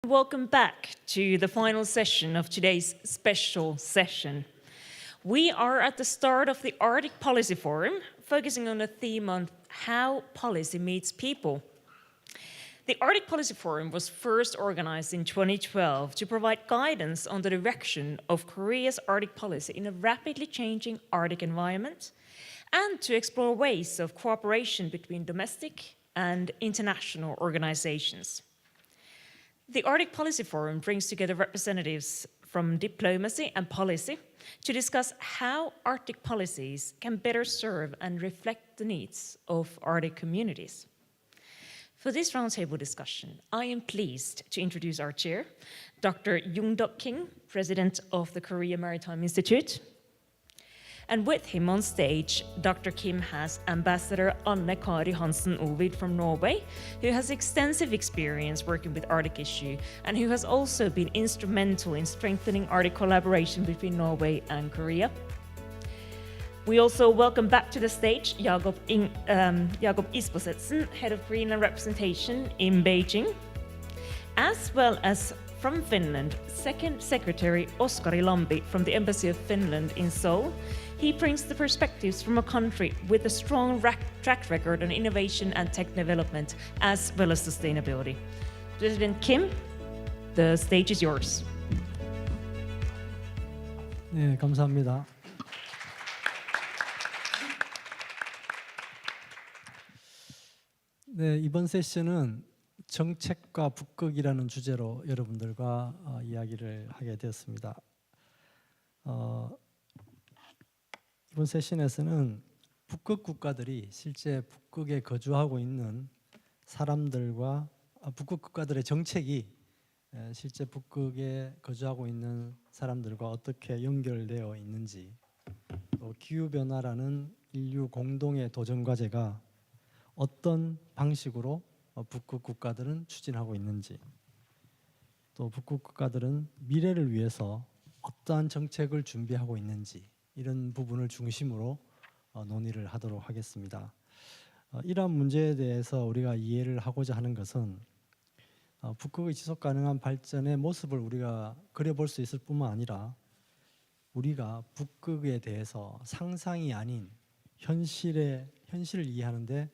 Welcome back to the final session of today's special session. We are at the start of the Arctic Policy Forum, focusing on the theme on how policy meets people. The Arctic Policy Forum was first organized in 2012 to provide guidance on the direction of Korea's Arctic policy in a rapidly changing Arctic environment, and to explore ways of cooperation between domestic and international organizations. The Arctic Policy Forum brings together representatives from diplomacy and policy to discuss how Arctic policies can better serve and reflect the needs of Arctic communities. For this roundtable discussion, I am pleased to introduce our chair, Dr. Yoong-Duk Kim, President of the Korea Maritime Institute. And with him on stage, Dr. Kim has Ambassador Anne Kari Hansen Ovid from Norway, who has extensive experience working with Arctic issue and who has also been instrumental in strengthening Arctic collaboration between Norway and Korea. We also welcome back to the stage Jakob Isbosetsen, Head of Greenland Representation in Beijing, as well as from Finland, Second Secretary Oskari Lambi from the Embassy of Finland in Seoul. He brings the perspectives from a country with a strong track record on innovation and tech development, as well as sustainability. President Kim, the stage is yours. 네, 감사합니다. 네, 이번 세션은 정책과 북극이라는 주제로 여러분들과 이야기를 하게 되었습니다. 이번 세션에서는 북극 국가들이 실제 북극에 거주하고 있는 사람들과 북극 국가들의 정책이 실제 북극에 거주하고 있는 사람들과 어떻게 연결되어 있는지, 또 기후변화라는 인류 공동의 도전과제가 어떤 방식으로 북극 국가들은 추진하고 있는지, 또 북극 국가들은 미래를 위해서 어떠한 정책을 준비하고 있는지, 이런 부분을 중심으로 논의를 하도록 하겠습니다. 이러한 문제에 대해서 우리가 이해를 하고자 하는 것은 북극의 지속 가능한 발전의 모습을 우리가 그려볼 수 있을 뿐만 아니라 우리가 북극에 대해서 상상이 아닌 현실을 이해하는 데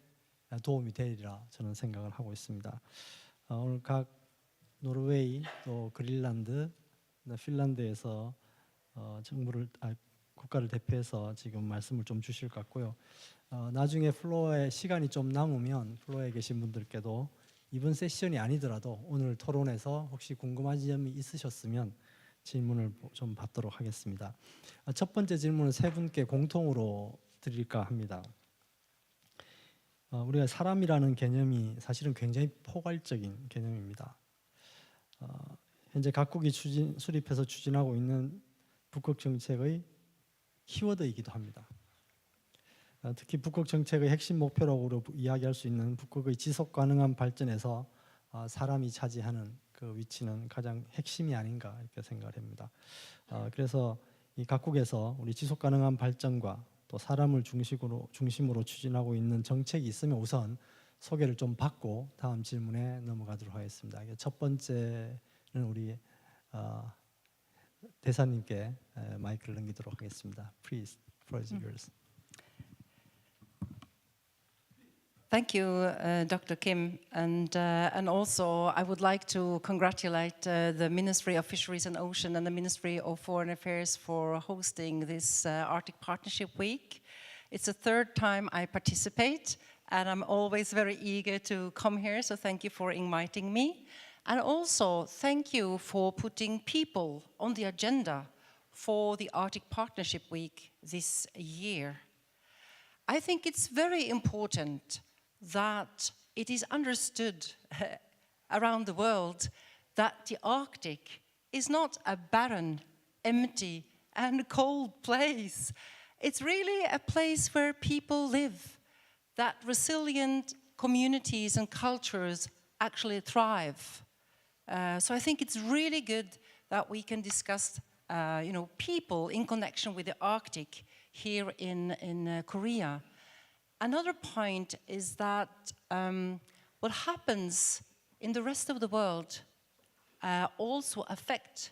도움이 되리라 저는 생각을 하고 있습니다. 오늘 각 노르웨이, 또 그린란드, 핀란드에서 국가를 대표해서 지금 말씀을 좀 주실 것 같고요. 나중에 플로어에 시간이 좀 남으면 플로어에 계신 분들께도 이번 세션이 아니더라도 오늘 토론에서 혹시 궁금한 점이 있으셨으면 질문을 좀 받도록 하겠습니다. 첫 번째 질문은 세 분께 공통으로 드릴까 합니다. 우리가 사람이라는 개념이 사실은 굉장히 포괄적인 개념입니다. 현재 각국이 수립해서 추진하고 있는 북극 정책의 키워드이기도 합니다. 특히 북극 정책의 핵심 목표라고 이야기할 수 있는 북극의 지속 가능한 발전에서 사람이 차지하는 그 위치는 가장 핵심이 아닌가 이렇게 생각을 합니다. 그래서 이 각국에서 우리 지속 가능한 발전과 또 사람을 중심으로 추진하고 있는 정책이 있으면 우선 소개를 좀 받고 다음 질문에 넘어가도록 하겠습니다. 첫 번째는 우리 대사님께 마이크를 넘기도록 하겠습니다. Please, floor is yours. Thank you, Dr. Kim, and also I would like to congratulate the Ministry of Fisheries and Ocean and the Ministry of Foreign Affairs for hosting this Arctic Partnership Week. It's the third time I participate, and I'm always very eager to come here, so thank you for inviting me. And also, thank you for putting people on the agenda for the Arctic Partnership Week this year. I think it's very important that it is understood around the world that the Arctic is not a barren, empty, and cold place. It's really a place where people live, that resilient communities and cultures actually thrive. So I think it's really good that we can discuss people in connection with the Arctic here in Korea. Another point is that what happens in the rest of the world also affect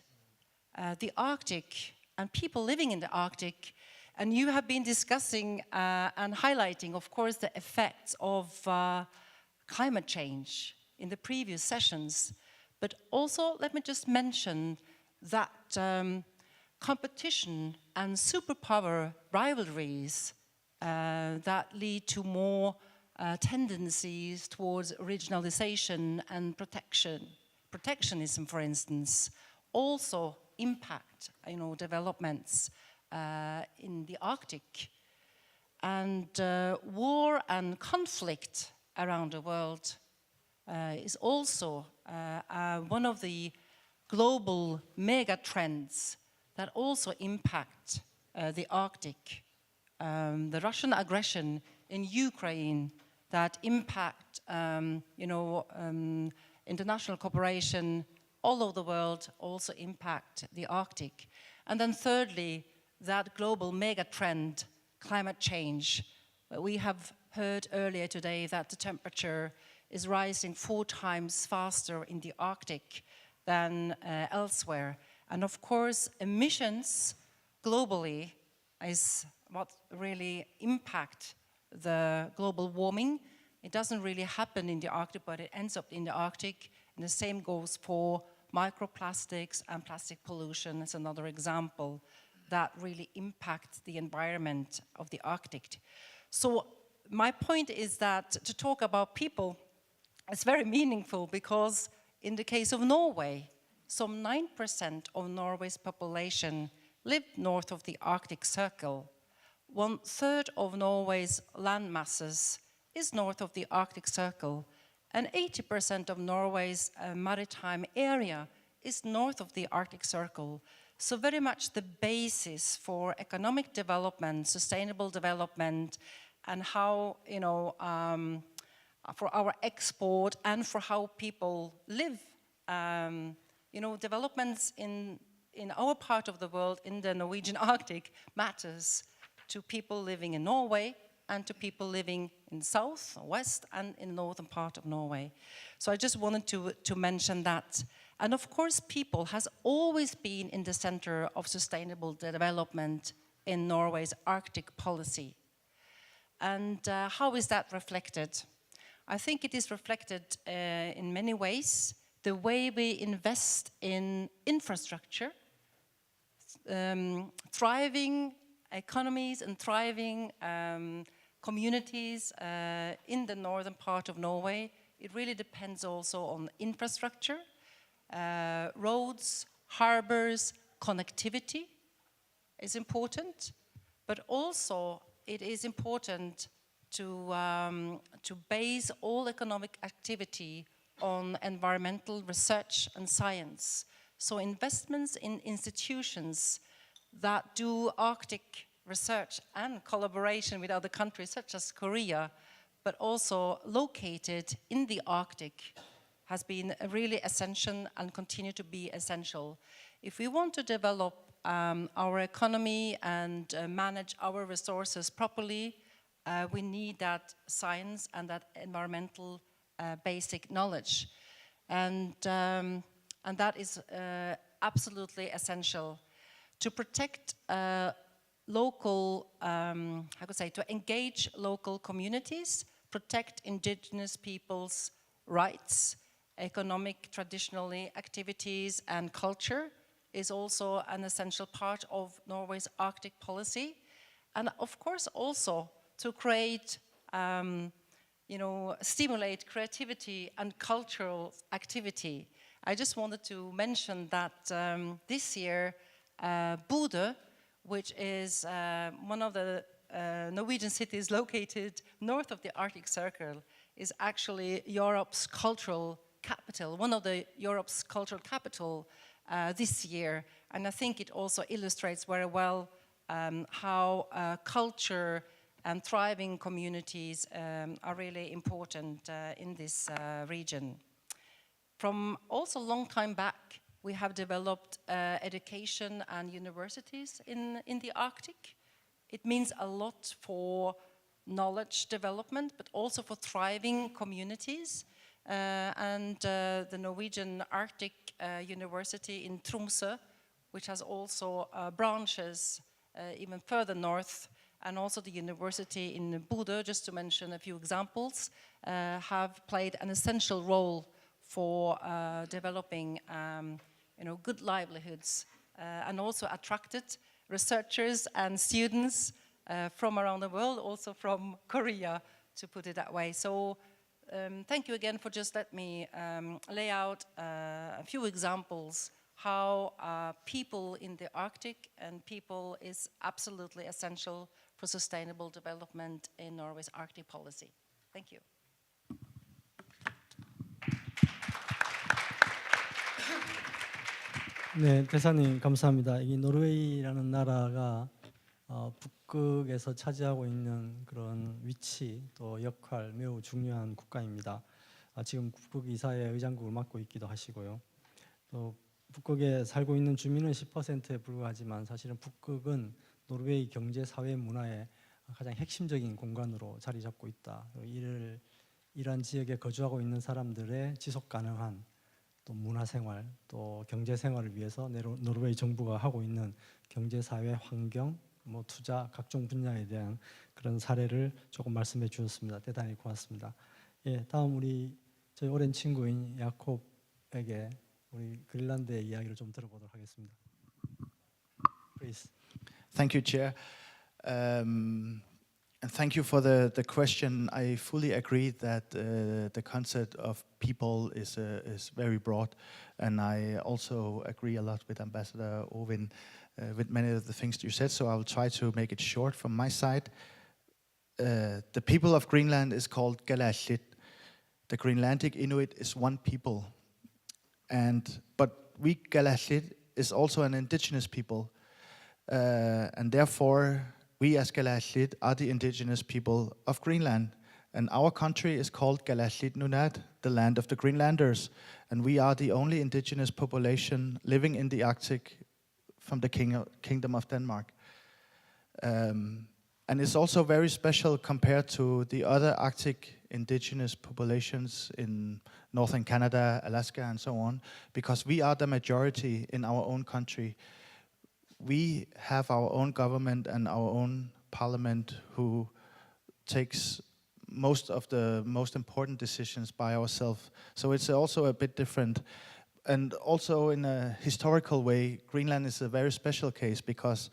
the Arctic and people living in the Arctic. And you have been discussing and highlighting, of course, the effects of climate change in the previous sessions. But also, let me just mention that competition and superpower rivalries that lead to more tendencies towards regionalization and protectionism, for instance, also impact, developments in the Arctic. And war and conflict around the world is also one of the global mega trends that also impact the Arctic. The Russian aggression in Ukraine that impact, international cooperation all over the world, also impact the Arctic. And then thirdly, that global mega trend, climate change. We have heard earlier today that the temperature is rising 4 times faster in the Arctic than elsewhere. And of course, emissions globally is what really impact the global warming. It doesn't really happen in the Arctic, but it ends up in the Arctic. And the same goes for microplastics and plastic pollution as another example that really impact the environment of the Arctic. So my point is that to talk about people is very meaningful because in the case of Norway, some 9% of Norway's population live north of the Arctic Circle. 1/3 of Norway's land masses is north of the Arctic Circle, and 80% of Norway's maritime area is north of the Arctic Circle. So very much the basis for economic development, sustainable development, and how, for our export and for how people live. Developments in our part of the world, in the Norwegian Arctic, matters to people living in Norway and to people living in south, west, and in the northern part of Norway. So I just wanted to mention that. And of course, people has always been in the center of sustainable development in Norway's Arctic policy. And how is that reflected? I think it is reflected in many ways. The way we invest in infrastructure, thriving economies and thriving communities in the northern part of Norway. It really depends also on infrastructure, roads, harbors, connectivity is important, but also it is important to base all economic activity on environmental research and science. So investments in institutions that do Arctic research and collaboration with other countries such as Korea, but also located in the Arctic, has been really essential and continue to be essential. If we want to develop our economy and manage our resources properly, we need that science and that environmental basic knowledge. And that is absolutely essential to protect local, to engage local communities, protect indigenous people's rights, economic, traditionally activities and culture is also an essential part of Norway's Arctic policy. And of course also to create, stimulate creativity and cultural activity. I just wanted to mention that this year, Bodø, which is one of the Norwegian cities located north of the Arctic Circle, is actually Europe's cultural capital, one of the Europe's cultural capital this year. And I think it also illustrates very well how culture and thriving communities are really important in this region. From also a long time back, we have developed education and universities in the Arctic. It means a lot for knowledge development, but also for thriving communities. The Norwegian Arctic university in Tromsø, which has also branches even further north, and also the university in Bodø, just to mention a few examples, have played an essential role for developing good livelihoods and also attracted researchers and students from around the world, also from Korea, to put it that way. So thank you again for just letting me lay out a few examples how people in the Arctic and people is absolutely essential for sustainable development in Norway's Arctic policy. Thank you. 네, 대사님 감사합니다. 이 노르웨이라는 나라가 북극에서 차지하고 있는 그런 위치 또 역할 매우 중요한 국가입니다. 지금 북극 이사회 의장국을 맡고 있기도 하시고요. 또 북극에 살고 있는 주민은 10%에 불과하지만 사실은 북극은 노르웨이 경제, 사회, 문화의 가장 핵심적인 공간으로 자리 잡고 있다. 이러한 지역에 거주하고 있는 사람들의 지속 가능한 또 문화생활, 또 경제생활을 위해서 노르웨이 정부가 하고 있는 경제, 사회, 환경, 투자 각종 분야에 대한 그런 사례를 조금 말씀해 주셨습니다. 대단히 고맙습니다. 예, 다음 저희 오랜 친구인 야콥에게 우리 그린란드의 이야기를 좀 들어보도록 하겠습니다. Please. Thank you, Chair. And thank you for the question. I fully agree that the concept of people is very broad, and I also agree a lot with Ambassador Ovin with many of the things you said, so I will try to make it short from my side. The people of Greenland is called Kalaallit. The Greenlandic Inuit is one people, but we Kalaallit is also an indigenous people, and therefore we as Kalaallit are the indigenous people of Greenland. And our country is called Kalaallit Nunaat, the land of the Greenlanders. And we are the only indigenous population living in the Arctic from the Kingdom of Denmark. And it's also very special compared to the other Arctic indigenous populations in northern Canada, Alaska, and so on, because we are the majority in our own country. We have our own government and our own parliament who takes most of the most important decisions by ourselves. So it's also a bit different. And also in a historical way, Greenland is a very special case because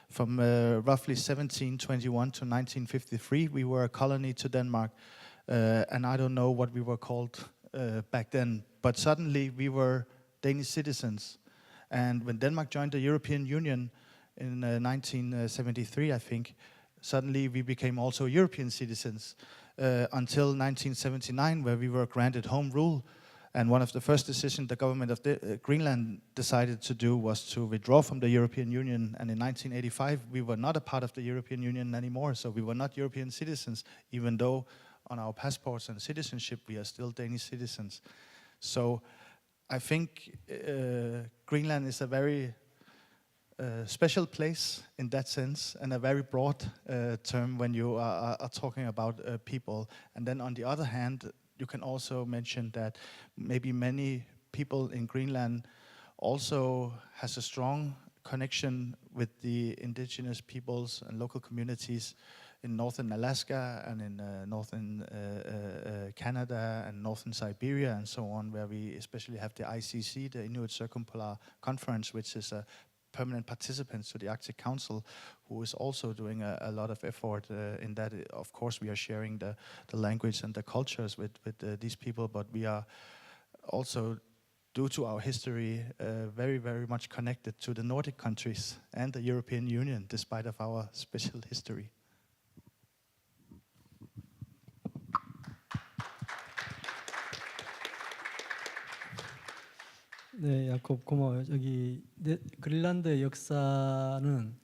from roughly 1721 to 1953, we were a colony to Denmark. And I don't know what we were called back then, but suddenly we were Danish citizens. And when Denmark joined the European Union in 1973, I think, suddenly we became also European citizens until 1979, where we were granted home rule. And one of the first decisions the government of Greenland decided to do was to withdraw from the European Union. And in 1985, we were not a part of the European Union anymore, so we were not European citizens, even though on our passports and citizenship we are still Danish citizens. So I think Greenland is a very special place in that sense, and a very broad term when you are talking about people. And then on the other hand, you can also mention that maybe many people in Greenland also has a strong connection with the indigenous peoples and local communities in northern Alaska and in northern Canada and northern Siberia and so on, where we especially have the ICC, the Inuit Circumpolar Conference, which is a permanent participant to the Arctic Council, who is also doing a lot of effort in that. Of course, we are sharing the language and the cultures with these people, but we are also, due to our history, very, very much connected to the Nordic countries and the European Union, despite of our special history. 네, 야콥 고마워요. 그린란드의 역사는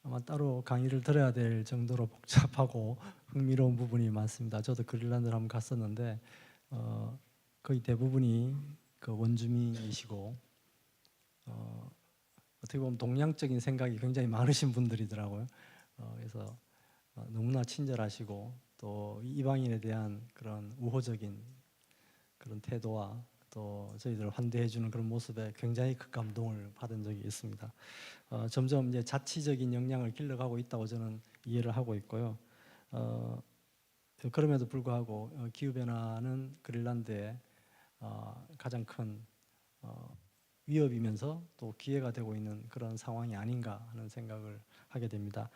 아마 따로 강의를 들어야 될 정도로 복잡하고 흥미로운 부분이 많습니다. 저도 그린란드를 한번 갔었는데 거의 대부분이 그 원주민이시고 어떻게 보면 동양적인 생각이 굉장히 많으신 분들이더라고요. 그래서 너무나 친절하시고 또 이방인에 대한 그런 우호적인 그런 태도와 또 저희들을 환대해주는 그런 모습에 굉장히 큰 감동을 받은 적이 있습니다. 점점 이제 자치적인 역량을 길러가고 있다고 저는 이해를 하고 있고요. 그럼에도 불구하고 기후 변화는 그린란드의 가장 큰 위협이면서 또 기회가 되고 있는 그런 상황이 아닌가 하는 생각을 하게 됩니다.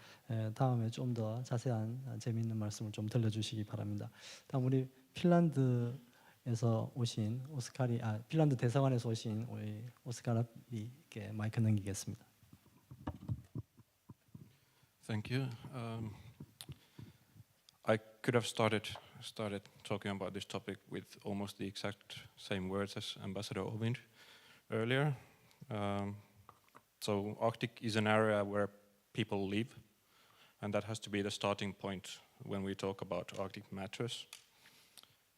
다음에 좀 더 자세한 재미있는 말씀을 좀 들려주시기 바랍니다. 다음 우리 핀란드에서 오신 핀란드 대사관에서 오신 우리 오스카리께 마이크 넘기겠습니다. Thank you. I could have started talking about this topic with almost the exact same words as Ambassador Ovind earlier. So Arctic is an area where people live, and that has to be the starting point when we talk about Arctic matters.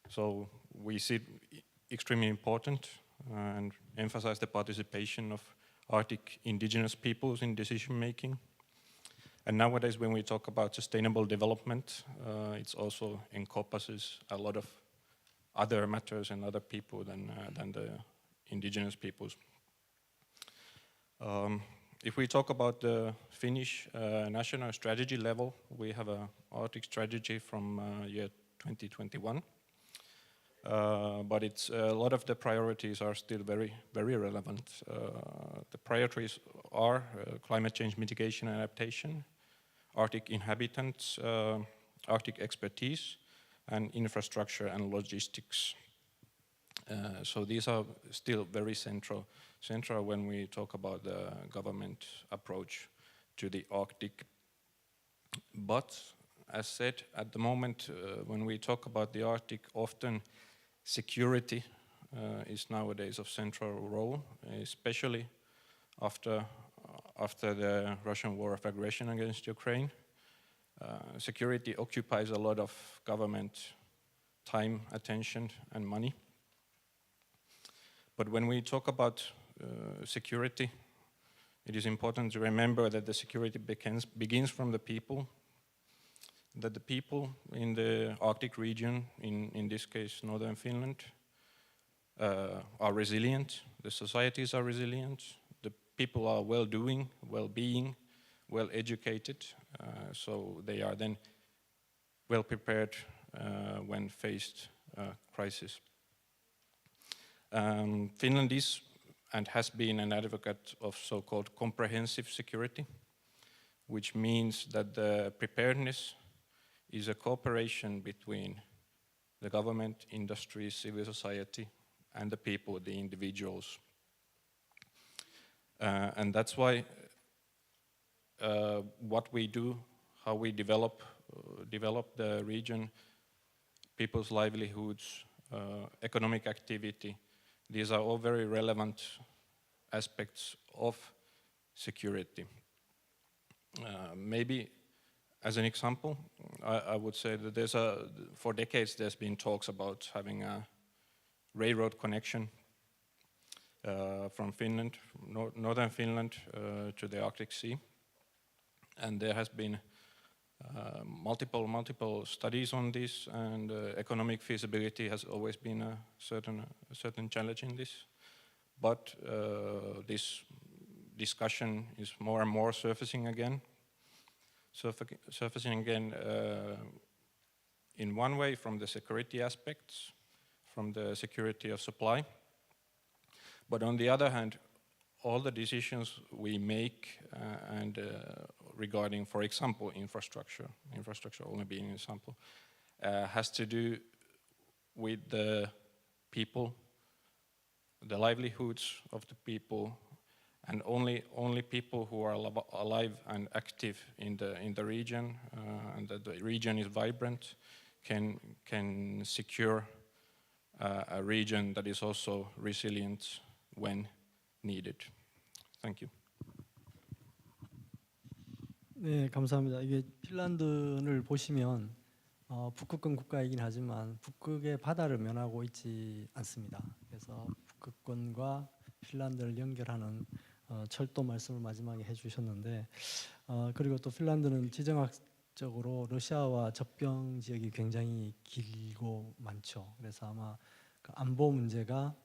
So we see it extremely important and emphasize the participation of Arctic indigenous peoples in decision making. And nowadays, when we talk about sustainable development, it also encompasses a lot of other matters and other people than the indigenous peoples. If we talk about the Finnish national strategy level, we have an Arctic strategy from year 2021. But it's a lot of the priorities are still very, very relevant. The priorities are climate change mitigation and adaptation, Arctic inhabitants, Arctic expertise, and infrastructure and logistics. So these are still very central when we talk about the government approach to the Arctic. But as said, at the moment, when we talk about the Arctic, often security is nowadays of central role, especially after the Russian war of aggression against Ukraine. Security occupies a lot of government time, attention, and money. But when we talk about security, it is important to remember that the security begins from the people, that the people in the Arctic region, in this case northern Finland, are resilient, the societies are resilient, the people are well-doing, well-being, well-educated, so they are then well-prepared when faced crisis. Finland is and has been an advocate of so-called comprehensive security, which means that the preparedness is a cooperation between the government, industry, civil society, and the people, the individuals. And that's why what we do, how we develop the region, people's livelihoods, economic activity, these are all very relevant aspects of security. Maybe as an example, I would say that for decades there's been talks about having a railroad connection from Finland, northern Finland, to the Arctic Sea. And there has been multiple studies on this, and economic feasibility has always been a certain challenge in this. But this discussion is more and more surfacing again. In one way from the security aspects, from the security of supply. But on the other hand, all the decisions we make regarding, for example, infrastructure only being an example, has to do with the people, the livelihoods of the people, and only people who are alive and active in the region, and that the region is vibrant, can secure a region that is also resilient when needed. Thank you. 네, 감사합니다. 이게 핀란드를 보시면 북극권 국가이긴 하지만 북극의 바다를 면하고 있지 않습니다. 그래서 북극권과 핀란드를 연결하는 철도 말씀을 마지막에 해주셨는데, 그리고 또 핀란드는 지정학적으로 러시아와 접경 지역이 굉장히 길고 많죠. 그래서 아마 그 안보 문제가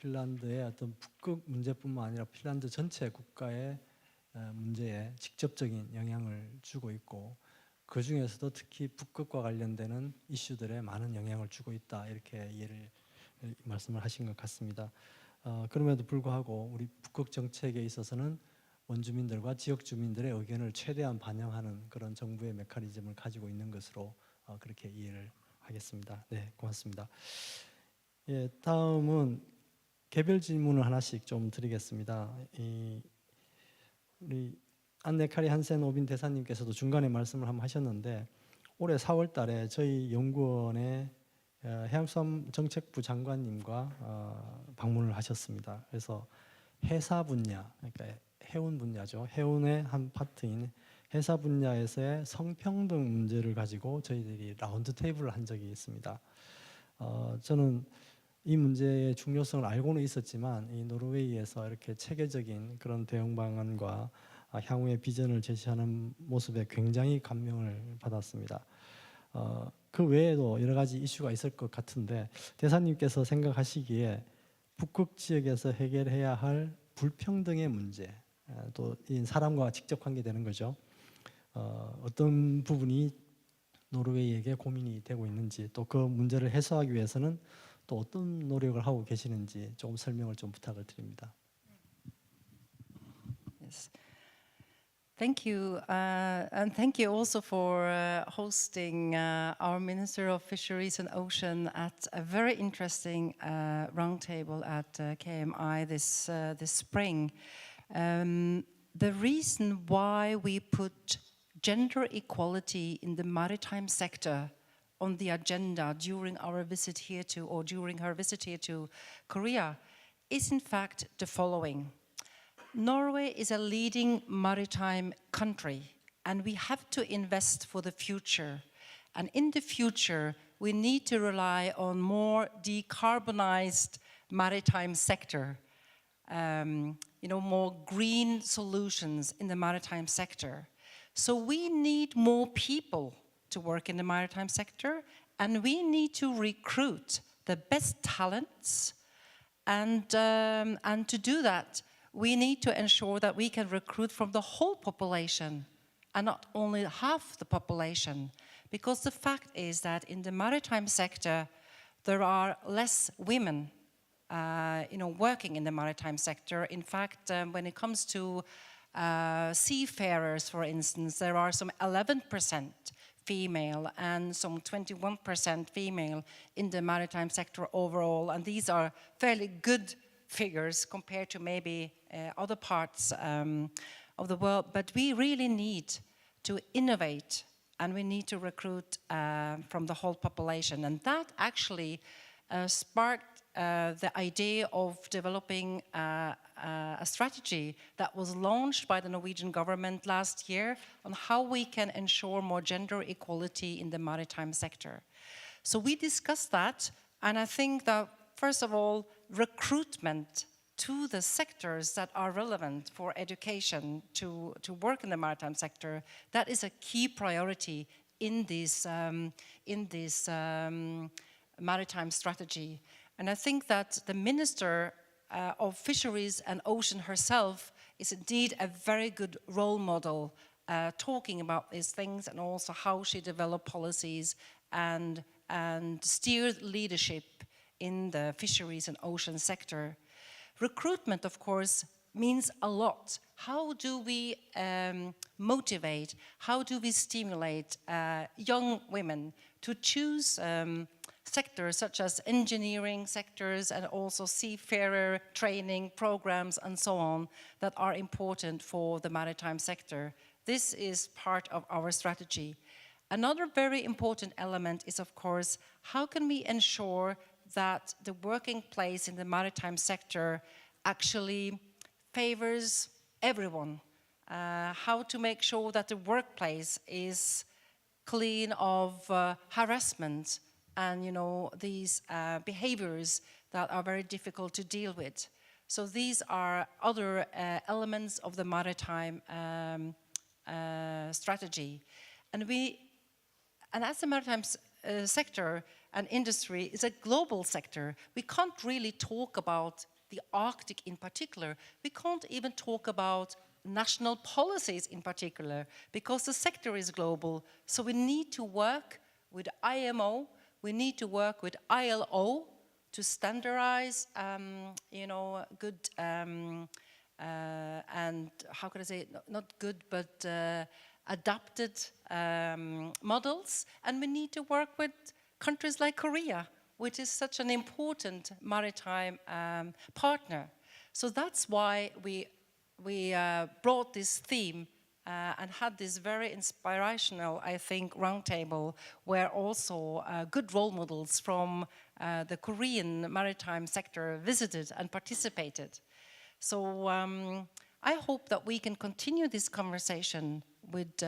핀란드의 어떤 북극 문제뿐만 아니라 핀란드 전체 국가의 문제에 직접적인 영향을 주고 있고 그 중에서도 특히 북극과 관련되는 이슈들에 많은 영향을 주고 있다 이렇게 말씀을 하신 것 같습니다. 그럼에도 불구하고 우리 북극 정책에 있어서는 원주민들과 지역 주민들의 의견을 최대한 반영하는 그런 정부의 메커니즘을 가지고 있는 것으로 그렇게 이해를 하겠습니다. 네, 고맙습니다. 예, 다음은 개별 질문을 하나씩 좀 드리겠습니다. 우리 안네 카리 한센 오빈 대사님께서도 중간에 말씀을 한번 하셨는데 올해 4월 달에 저희 연구원의 해양수산정책부 장관님과 방문을 하셨습니다. 그래서 해사 분야, 그러니까 해운 분야죠. 해운의 한 파트인 해사 분야에서의 성평등 문제를 가지고 저희들이 라운드 테이블을 한 적이 있습니다. 저는 이 문제의 중요성을 알고는 있었지만 이 노르웨이에서 이렇게 체계적인 그런 대응 방안과 향후의 비전을 제시하는 모습에 굉장히 감명을 받았습니다. 그 외에도 여러 가지 이슈가 있을 것 같은데 대사님께서 생각하시기에 북극 지역에서 해결해야 할 불평등의 문제, 또 이 사람과 직접 관계되는 거죠. 어떤 부분이 노르웨이에게 고민이 되고 있는지 또 그 문제를 해소하기 위해서는 또 어떤 노력을 하고 계시는지 조금 설명을 좀 부탁을 드립니다. Yes. Thank you, and thank you also for hosting our Minister of Fisheries and Ocean at a very interesting roundtable at KMI this spring. The reason why we put gender equality in the maritime sector on the agenda during our visit here to, or during her visit here to Korea, is in fact the following. Norway is a leading maritime country, and we have to invest for the future. And in the future, we need to rely on more decarbonized maritime sector, more green solutions in the maritime sector. So we need more people to work in the maritime sector, and we need to recruit the best talents. And to do that, we need to ensure that we can recruit from the whole population and not only half the population. Because the fact is that in the maritime sector, there are less women working in the maritime sector. In fact, when it comes to seafarers, for instance, there are some 11% female and some 21% female in the maritime sector overall. And these are fairly good figures compared to maybe other parts of the world. But we really need to innovate, and we need to recruit from the whole population. And that actually sparked the idea of developing a strategy that was launched by the Norwegian government last year on how we can ensure more gender equality in the maritime sector. So we discussed that, and I think that, first of all, recruitment to the sectors that are relevant for education to work in the maritime sector, that is a key priority in this maritime strategy. And I think that the Minister of Fisheries and Ocean herself is indeed a very good role model talking about these things, and also how she developed policies and steered leadership in the fisheries and ocean sector. Recruitment, of course, means a lot. How do we motivate, how do we stimulate young women to choose sectors such as engineering sectors and also seafarer training programs and so on that are important for the maritime sector? This is part of our strategy. Another very important element is, of course, how can we ensure that the working place in the maritime sector actually favors everyone? How to make sure that the workplace is clean of harassment and these behaviors that are very difficult to deal with. So these are other elements of the maritime strategy. And as the maritime sector, and industry is a global sector. We can't really talk about the Arctic in particular. We can't even talk about national policies in particular, because the sector is global. So we need to work with IMO, we need to work with ILO to standardize, good and how can I say it? Not good, but adapted models. And we need to work with countries like Korea, which is such an important maritime partner. So that's why we brought this theme and had this very inspirational, I think, roundtable where also good role models from the Korean maritime sector visited and participated. So I hope that we can continue this conversation with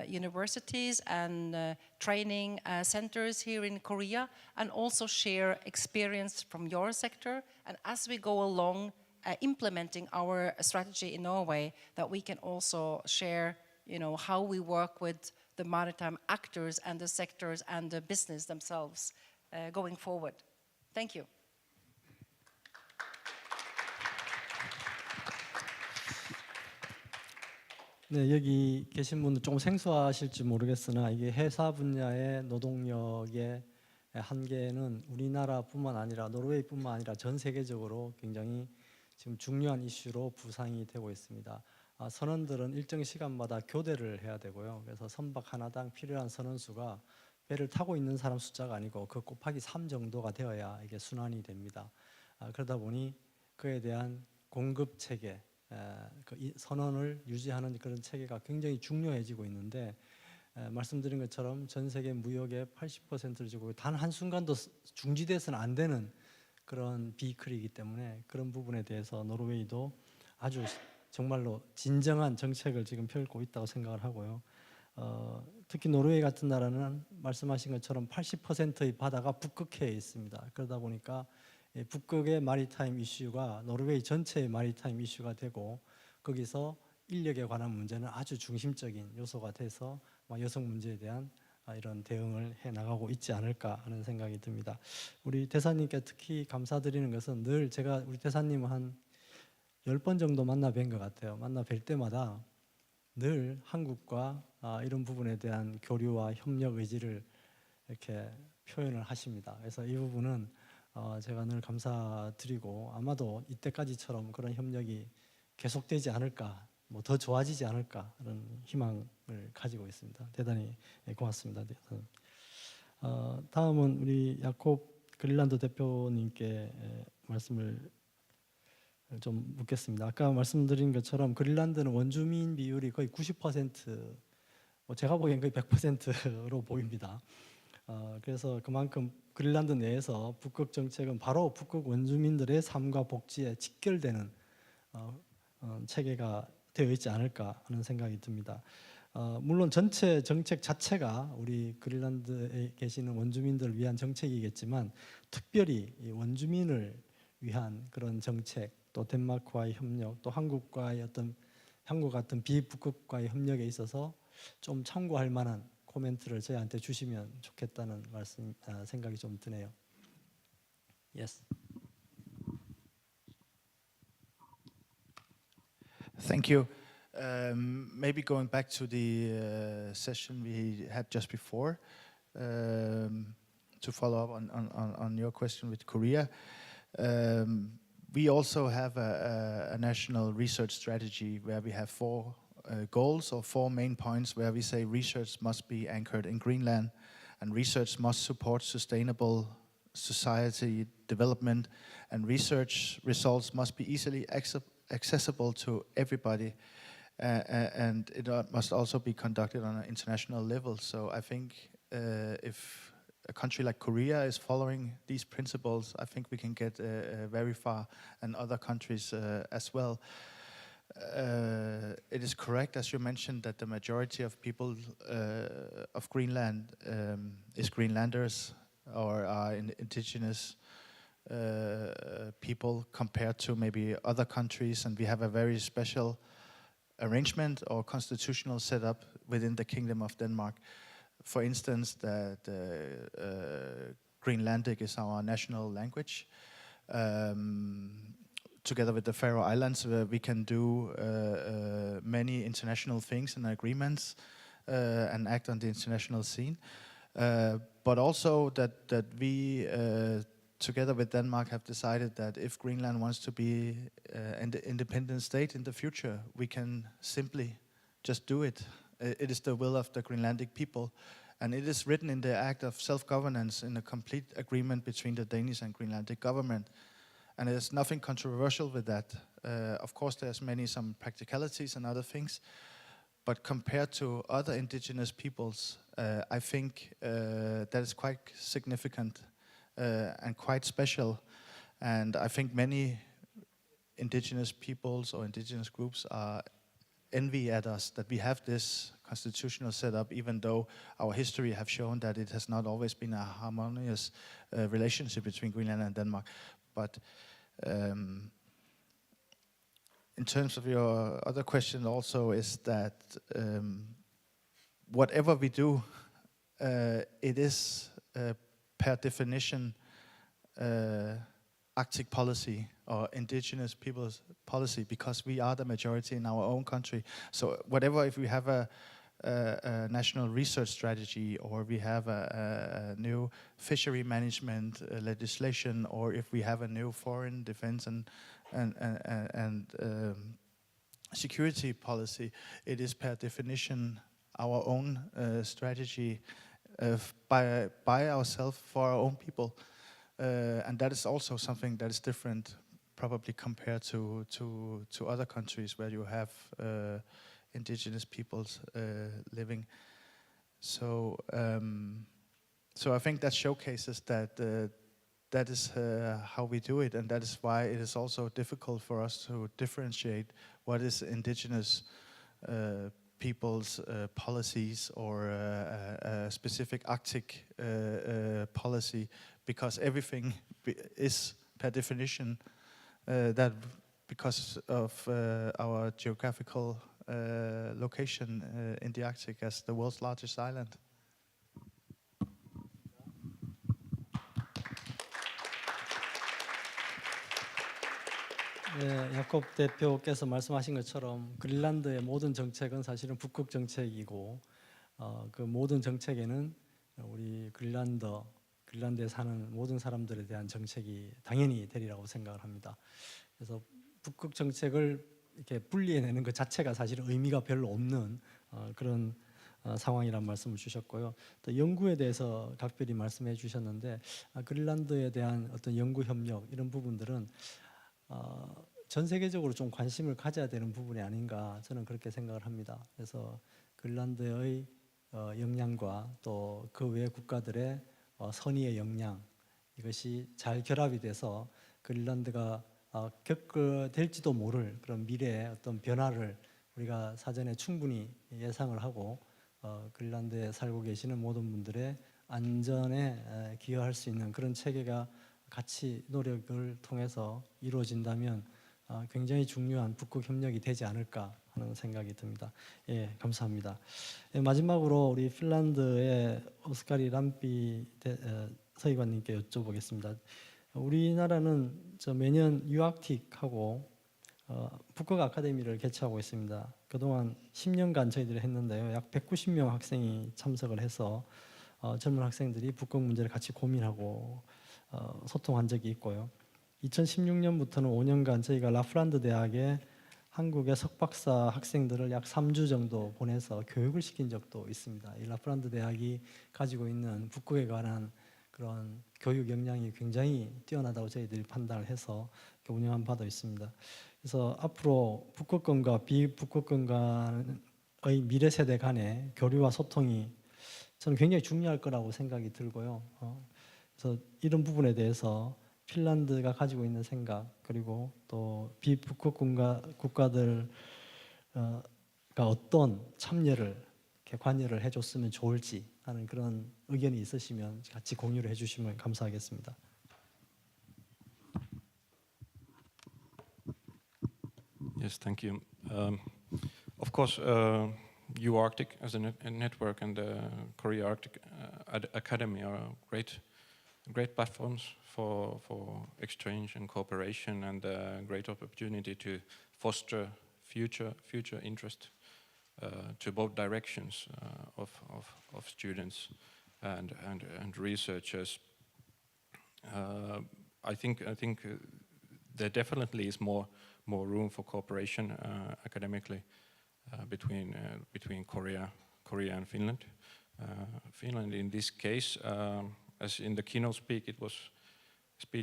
universities and training centers here in Korea, and also share experience from your sector. And as we go along implementing our strategy in Norway, that we can also share, how we work with the maritime actors and the sectors and the business themselves going forward. Thank you. 네, 여기 계신 분들 조금 생소하실지 모르겠으나 이게 해사 분야의 노동력의 한계는 우리나라뿐만 아니라 노르웨이뿐만 아니라 전 세계적으로 굉장히 지금 중요한 이슈로 부상이 되고 있습니다. 선원들은 일정 시간마다 교대를 해야 되고요. 그래서 선박 하나당 필요한 선원 수가 배를 타고 있는 사람 숫자가 아니고 그 곱하기 3 정도가 되어야 이게 순환이 됩니다. 그러다 보니 그에 대한 공급 체계, 그 선원을 유지하는 그런 체계가 굉장히 중요해지고 있는데, 말씀드린 것처럼 전 세계 무역의 80%를 지고 단 한순간도 중지돼서는 안 되는 그런 비클이기 때문에 그런 부분에 대해서 노르웨이도 아주 정말로 진정한 정책을 지금 펴고 있다고 생각을 하고요. 특히 노르웨이 같은 나라는 말씀하신 것처럼 80%의 바다가 북극해에 있습니다. 그러다 보니까 북극의 마리타임 이슈가 노르웨이 전체의 마리타임 이슈가 되고, 거기서 인력에 관한 문제는 아주 중심적인 요소가 돼서 여성 문제에 대한 이런 대응을 해나가고 있지 않을까 하는 생각이 듭니다. 우리 대사님께 특히 감사드리는 것은 늘 제가 우리 대사님을 한 10번 정도 만나 뵌 것 같아요. 만나 뵐 때마다 늘 한국과 이런 부분에 대한 교류와 협력 의지를 이렇게 표현을 하십니다. 그래서 이 부분은 제가 늘 감사드리고, 아마도 이때까지처럼 그런 협력이 계속되지 않을까, 더 좋아지지 않을까 하는 희망을 가지고 있습니다. 대단히 고맙습니다. 다음은 우리 야콥 그린란드 대표님께 말씀을 좀 묻겠습니다. 아까 말씀드린 것처럼 그린란드는 원주민 비율이 거의 90%, 제가 보기엔 거의 100%로 보입니다. 그래서 그만큼 그린란드 내에서 북극 정책은 바로 북극 원주민들의 삶과 복지에 직결되는 체계가 되어 있지 않을까 하는 생각이 듭니다. 물론 전체 정책 자체가 우리 그린란드에 계시는 원주민들을 위한 정책이겠지만, 특별히 이 원주민을 위한 그런 정책, 또 덴마크와의 협력, 또 한국과의 한국 같은 비북극과의 협력에 있어서 좀 참고할 만한 코멘트를 저희한테 주시면 좋겠다는 생각이 좀 드네요. Yes. Thank you. Maybe going back to the session we had just before, to follow up on your question with Korea. We also have a national research strategy where we have 4 goals or 4 main points where we say research must be anchored in Greenland, and research must support sustainable society development, and research results must be easily accessible to everybody, and it must also be conducted on an international level. So I think if a country like Korea is following these principles, I think we can get very far, and other countries as well. It is correct, as you mentioned, that the majority of people of Greenland is Greenlanders or are indigenous people compared to maybe other countries, and we have a very special arrangement or constitutional setup within the Kingdom of Denmark. For instance, that Greenlandic is our national language. Together with the Faroe Islands, we can do many international things and agreements and act on the international scene. But also that we, together with Denmark, have decided that if Greenland wants to be an independent state in the future, we can simply just do it. It is the will of the Greenlandic people. And it is written in the Act of Self-Governance in a complete agreement between the Danish and Greenlandic government. And there's nothing controversial with that. Of course, there's some practicalities and other things. But compared to other indigenous peoples, I think that is quite significant and quite special. And I think many indigenous peoples or indigenous groups are envy at us that we have this constitutional setup, even though our history have shown that it has not always been a harmonious relationship between Greenland and Denmark. But in terms of your other question also is that whatever we do, it is per definition Arctic policy or indigenous people's policy, because we are the majority in our own country. So whatever, if we have a national research strategy, or we have a new fishery management legislation, or if we have a new foreign defense and security policy, it is per definition our own strategy by ourselves for our own people. And that is also something that is different, probably compared to other countries where you have indigenous peoples living. So I think that showcases that that is how we do it, and that is why it is also difficult for us to differentiate what is indigenous people's policies or a specific Arctic policy, because everything is per definition that because of our geographical location in the Arctic as the world's largest island. 네, 야콥 대표께서 말씀하신 것처럼 그린란드의 모든 정책은 사실은 북극 정책이고 그 모든 정책에는 우리 그린란드에 사는 모든 사람들에 대한 정책이 당연히 되리라고 생각을 합니다. 그래서 북극 정책을 이렇게 분리해내는 것 자체가 사실은 의미가 별로 없는 그런 상황이란 말씀을 주셨고요. 또 연구에 대해서 각별히 말씀해 주셨는데 그린란드에 대한 어떤 연구 협력 이런 부분들은 전 세계적으로 좀 관심을 가져야 되는 부분이 아닌가 저는 그렇게 생각을 합니다. 그래서 그린란드의 역량과 또 그 외 국가들의 선의의 역량, 이것이 잘 결합이 돼서 그린란드가 겪게 될지도 모를 그런 미래의 어떤 변화를 우리가 사전에 충분히 예상을 하고 그린란드에 살고 계시는 모든 분들의 안전에 기여할 수 있는 그런 체계가 같이 노력을 통해서 이루어진다면 굉장히 중요한 북극 협력이 되지 않을까 하는 생각이 듭니다. 예, 감사합니다. 예, 마지막으로 우리 핀란드의 오스카리 람피 서기관님께 여쭤보겠습니다. 우리나라는 매년 유아틱하고 북극 아카데미를 개최하고 있습니다. 그동안 10년간 저희들이 했는데요. 약 190명 학생이 참석을 해서 젊은 학생들이 북극 문제를 같이 고민하고 소통한 적이 있고요. 2016년부터는 5년간 저희가 라플란드 대학에 한국의 석박사 학생들을 약 3주 정도 보내서 교육을 시킨 적도 있습니다. 이 라플란드 대학이 가지고 있는 북극에 관한 그런 교육 역량이 굉장히 뛰어나다고 저희들이 판단을 해서 운영한 바도 있습니다. 그래서 앞으로 북극권과 비북극권 간의 미래 세대 간의 교류와 소통이 저는 굉장히 중요할 거라고 생각이 들고요. 그래서 이런 부분에 대해서 핀란드가 가지고 있는 생각, 그리고 또 비북극 국가들가 어떤 참여를 이렇게 관여를 해줬으면 좋을지 하는 그런 의견이 있으시면 같이 공유를 해주시면 감사하겠습니다. Yes, thank you. Of course, UArctic as a network and the Korea Arctic Academy are great great platforms for exchange and cooperation, and a great opportunity to foster future interest to both directions of students and researchers. I think there definitely is more room for cooperation academically between Korea and Finland. Finland, in this case, as in the keynote speech,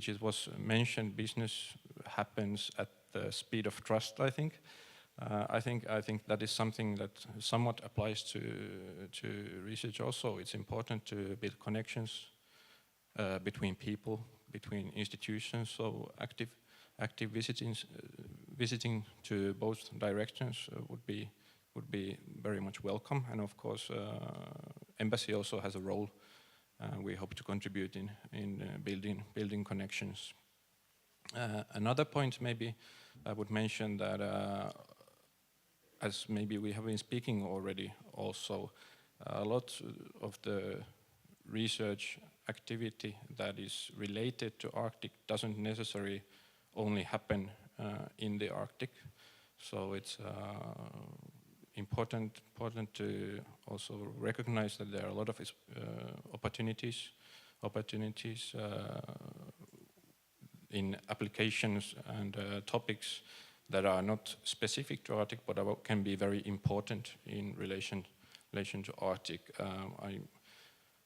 it was mentioned, business happens at the speed of trust. I think that is something that somewhat applies to research also. It's important to build connections between people, between institutions. So active visiting to both directions would be very much welcome. And of course, embassy also has a role. We hope to contribute in building connections. Another point, maybe I would mention that, as maybe we have been speaking already, also a lot of the research activity that is related to Arctic doesn't necessarily only happen in the Arctic. So it's important to also recognize that there are a lot of opportunities in applications and topics that are not specific to Arctic, but can be very important in relation to Arctic.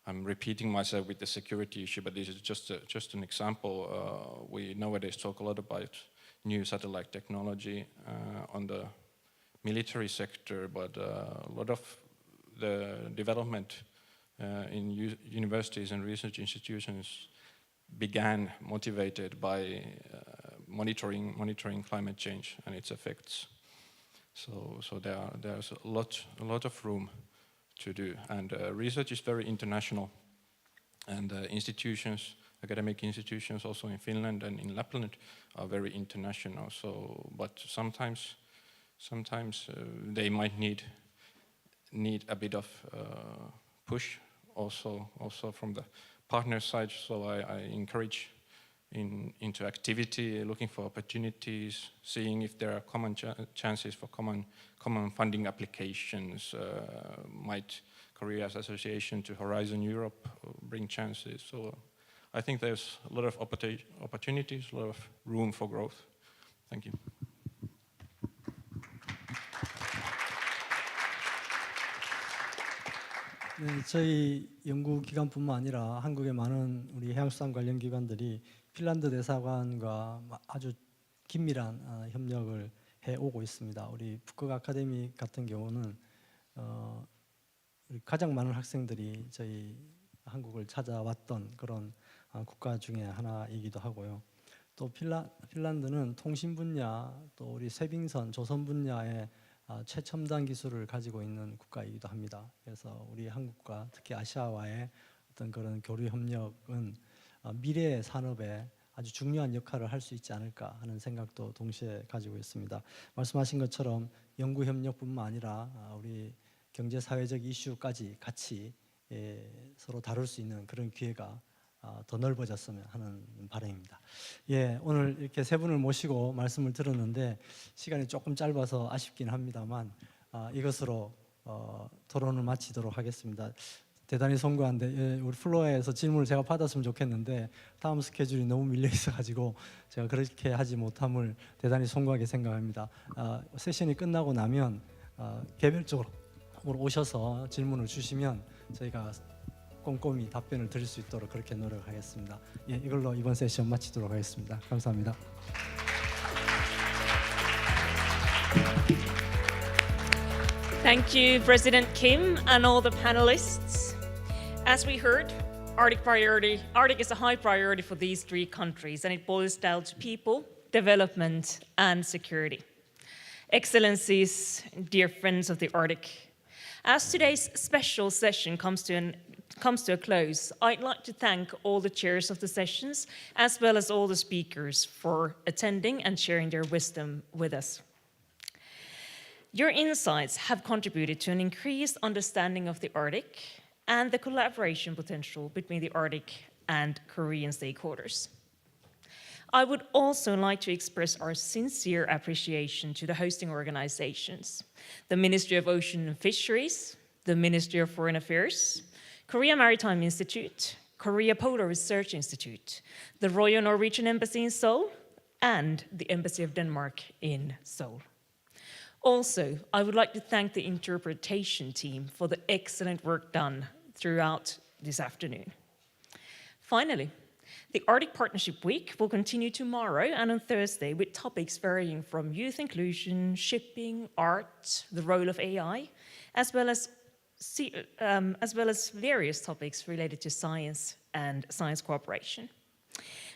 I'm repeating myself with the security issue, but this is just an example. We nowadays talk a lot about new satellite technology on the military sector, but a lot of the development in universities and research institutions began motivated by monitoring climate change and its effects. So there's a lot of room to do, and research is very international, and academic institutions also in Finland and in Lapland are very international. So, but sometimes they might need a bit of push also from the partner side. So I encourage into activity, looking for opportunities, seeing if there are common chances for common funding applications. Might Korea's association to Horizon Europe bring chances? So I think there's a lot of opportunities, a lot of room for growth. Thank you. 네, 저희 연구기관뿐만 아니라 한국의 많은 우리 해양수산 관련 기관들이 핀란드 대사관과 아주 긴밀한 협력을 해오고 있습니다. 우리 북극 아카데미 같은 경우는 우리 가장 많은 학생들이 저희 한국을 찾아왔던 그런 국가 중에 하나이기도 하고요. 또 핀란드는 통신 분야, 또 우리 쇄빙선, 조선 분야의 최첨단 기술을 가지고 있는 국가이기도 합니다. 그래서 우리 한국과 특히 아시아와의 어떤 그런 교류 협력은 미래의 산업에 아주 중요한 역할을 할 수 있지 않을까 하는 생각도 동시에 가지고 있습니다. 말씀하신 것처럼 연구 협력뿐만 아니라 우리 경제 사회적 이슈까지 같이 서로 다룰 수 있는 그런 기회가 더 넓어졌으면 하는 바람입니다. 예, 오늘 이렇게 세 분을 모시고 말씀을 들었는데 시간이 조금 짧아서 아쉽긴 합니다만 이것으로 토론을 마치도록 하겠습니다. 대단히 송구한데 우리 플로어에서 질문을 제가 받았으면 좋겠는데 다음 스케줄이 너무 밀려 있어가지고 제가 그렇게 하지 못함을 대단히 송구하게 생각합니다. 세션이 끝나고 나면 개별적으로 오셔서 질문을 주시면 저희가 꼼꼼히 답변을 드릴 수 있도록 그렇게 노력하겠습니다. 예, 이걸로 이번 세션 마치도록 하겠습니다. 감사합니다. Thank you, President Kim, and all the panelists. As we heard, Arctic is a high priority for these three countries, and it boils down to people, development, and security. Excellencies, dear friends of the Arctic, as today's special session comes to a close, I'd like to thank all the chairs of the sessions, as well as all the speakers, for attending and sharing their wisdom with us. Your insights have contributed to an increased understanding of the Arctic and the collaboration potential between the Arctic and Korean stakeholders. I would also like to express our sincere appreciation to the hosting organizations, the Ministry of Ocean and Fisheries, the Ministry of Foreign Affairs, Korea Maritime Institute, Korea Polar Research Institute, the Royal Norwegian Embassy in Seoul, and the Embassy of Denmark in Seoul. Also, I would like to thank the interpretation team for the excellent work done throughout this afternoon. Finally, the Arctic Partnership Week will continue tomorrow and on Thursday with topics varying from youth inclusion, shipping, art, the role of AI, as well as various topics related to science and science cooperation.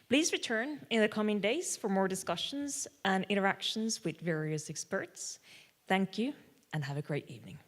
Please return in the coming days for more discussions and interactions with various experts. Thank you and have a great evening.